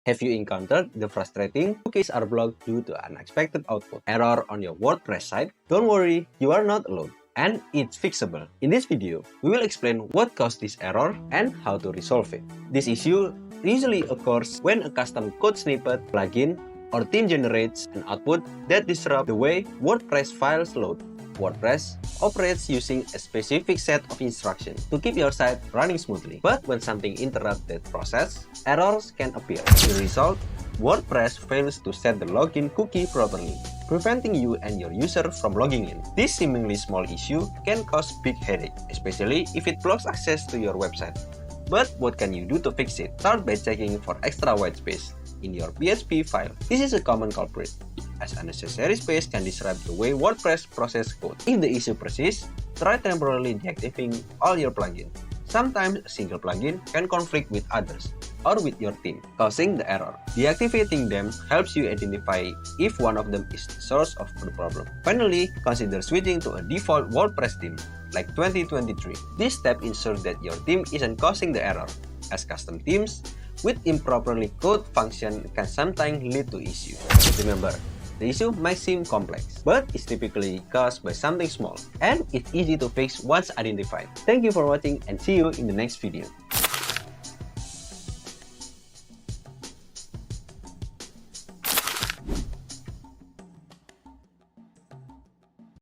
Have you encountered the frustrating cookies are blocked due to unexpected output error on your WordPress site? Don't worry, you are not alone, and it's fixable. In this video, we will explain what caused this error and how to resolve it. This issue usually occurs when a custom code snippet, plugin, or theme generates an output that disrupts the way WordPress files load. WordPress operates using a specific set of instructions to keep your site running smoothly. But when something interrupts that process, errors can appear. The result, WordPress fails to set the login cookie properly, preventing you and your user from logging in. This seemingly small issue can cause big headache, especially if it blocks access to your website. But what can you do to fix it? Start by checking for extra white space in your PHP file. This is a common culprit, as unnecessary space can disrupt the way WordPress processes code. If the issue persists, try temporarily deactivating all your plugins. Sometimes a single plugin can conflict with others or with your theme, causing the error. Deactivating them helps you identify if one of them is the source of the problem. Finally, consider switching to a default WordPress theme, like 2023. This step ensures that your theme isn't causing the error, as custom themes with improperly coded function can sometimes lead to issues. Remember, the issue might seem complex, but it's typically caused by something small, and it's easy to fix once identified. Thank you for watching and see you in the next video.